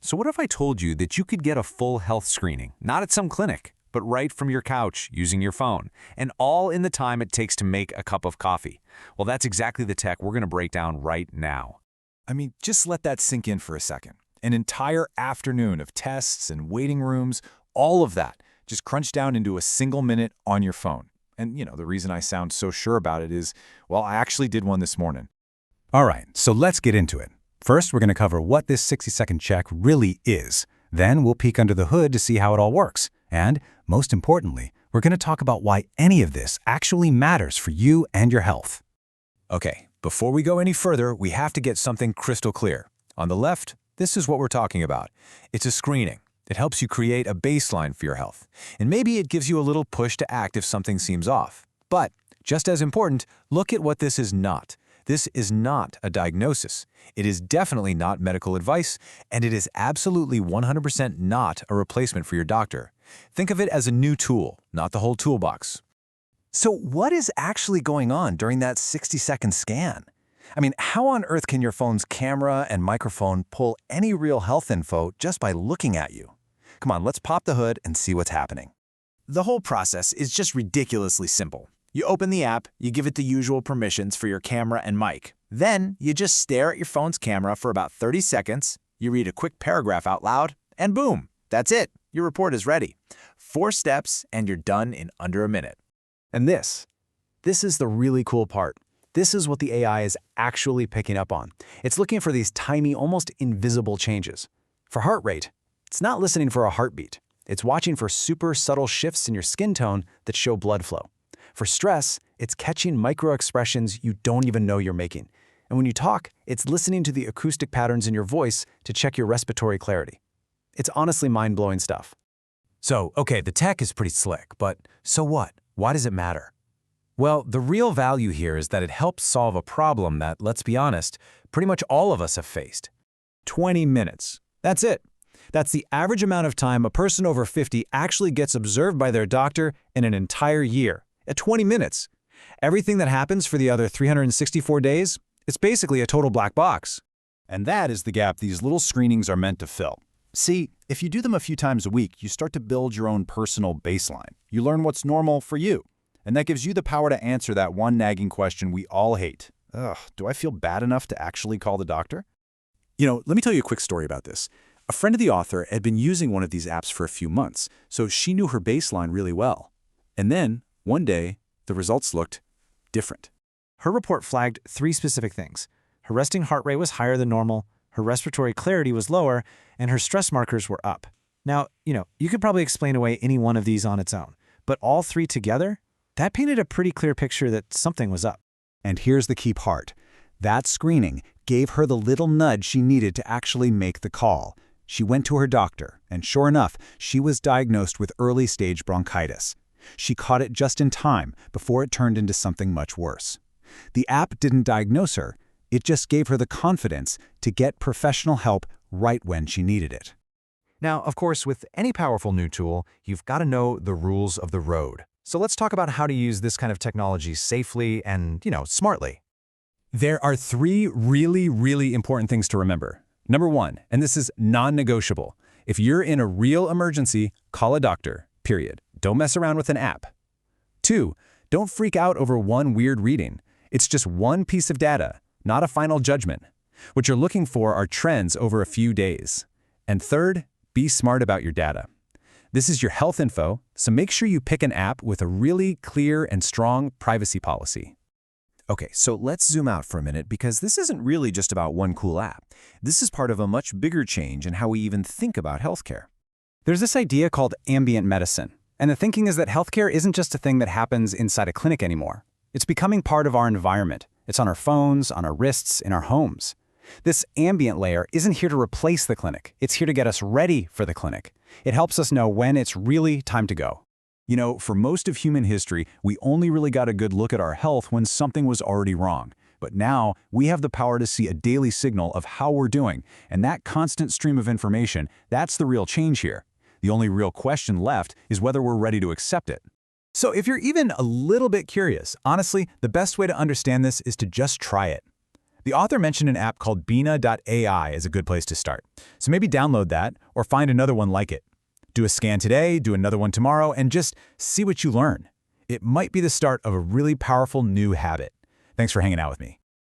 So what if I told you that you could get a full health screening, not at some clinic, but right from your couch using your phone, and all in the time it takes to make a cup of coffee? Well, that's exactly the tech we're going to break down right now. I mean, just let that sink in for a second. An entire afternoon of tests and waiting rooms, all of that, just crunched down into a single minute on your phone. And, the reason I sound so sure about it is, well, I actually did one this morning. All right, so let's get into it. First, we're going to cover what this 60-second check really is. Then we'll peek under the hood to see how it all works. And, most importantly, we're going to talk about why any of this actually matters for you and your health. Okay, before we go any further, we have to get something crystal clear. On the left, this is what we're talking about. It's a screening. It helps you create a baseline for your health. And maybe it gives you a little push to act if something seems off. But, just as important, look at what this is not. This is not a diagnosis. It is definitely not medical advice, and it is absolutely 100% not a replacement for your doctor. Think of it as a new tool, not the whole toolbox. So what is actually going on during that 60-second scan? I mean, how on earth can your phone's camera and microphone pull any real health info just by looking at you? Come on, let's pop the hood and see what's happening. The whole process is just ridiculously simple. You open the app, you give it the usual permissions for your camera and mic. Then, you just stare at your phone's camera for about 30 seconds, you read a quick paragraph out loud, and boom, that's it. Your report is ready. 4 steps, and you're done in under a minute. And this is the really cool part. This is what the AI is actually picking up on. It's looking for these tiny, almost invisible changes. For heart rate, it's not listening for a heartbeat. It's watching for super subtle shifts in your skin tone that show blood flow. For stress, it's catching micro-expressions you don't even know you're making. And when you talk, it's listening to the acoustic patterns in your voice to check your respiratory clarity. It's honestly mind-blowing stuff. So, okay, the tech is pretty slick, but so what? Why does it matter? Well, the real value here is that it helps solve a problem that, let's be honest, pretty much all of us have faced. 20 minutes. That's it. That's the average amount of time a person over 50 actually gets observed by their doctor in an entire year. At 20 minutes. Everything that happens for the other 364 days, it's basically a total black box. And that is the gap these little screenings are meant to fill. See, if you do them a few times a week, you start to build your own personal baseline. You learn what's normal for you. And that gives you the power to answer that one nagging question we all hate. Do I feel bad enough to actually call the doctor? Let me tell you a quick story about this. A friend of the author had been using one of these apps for a few months, so she knew her baseline really well. And then, one day, the results looked different. Her report flagged 3 specific things. Her resting heart rate was higher than normal, her respiratory clarity was lower, and her stress markers were up. Now, you could probably explain away any one of these on its own, but all 3 together, that painted a pretty clear picture that something was up. And here's the key part. That screening gave her the little nudge she needed to actually make the call. She went to her doctor, and sure enough, she was diagnosed with early-stage bronchitis. She caught it just in time before it turned into something much worse. The app didn't diagnose her, it just gave her the confidence to get professional help right when she needed it. Now, of course, with any powerful new tool, you've got to know the rules of the road. So let's talk about how to use this kind of technology safely and, smartly. There are 3 really, really important things to remember. Number 1, and this is non-negotiable. If you're in a real emergency, call a doctor, period. Don't mess around with an app. 2, don't freak out over one weird reading. It's just one piece of data, not a final judgment. What you're looking for are trends over a few days. And 3rd, be smart about your data. This is your health info, so make sure you pick an app with a really clear and strong privacy policy. Okay, so let's zoom out for a minute because this isn't really just about one cool app. This is part of a much bigger change in how we even think about healthcare. There's this idea called ambient medicine. And the thinking is that healthcare isn't just a thing that happens inside a clinic anymore. It's becoming part of our environment. It's on our phones, on our wrists, in our homes. This ambient layer isn't here to replace the clinic. It's here to get us ready for the clinic. It helps us know when it's really time to go. For most of human history, we only really got a good look at our health when something was already wrong. But now, we have the power to see a daily signal of how we're doing, and that constant stream of information, that's the real change here. The only real question left is whether we're ready to accept it. So if you're even a little bit curious, honestly, the best way to understand this is to just try it. The author mentioned an app called Bina.ai as a good place to start. So maybe download that or find another one like it. Do a scan today, do another one tomorrow, and just see what you learn. It might be the start of a really powerful new habit. Thanks for hanging out with me.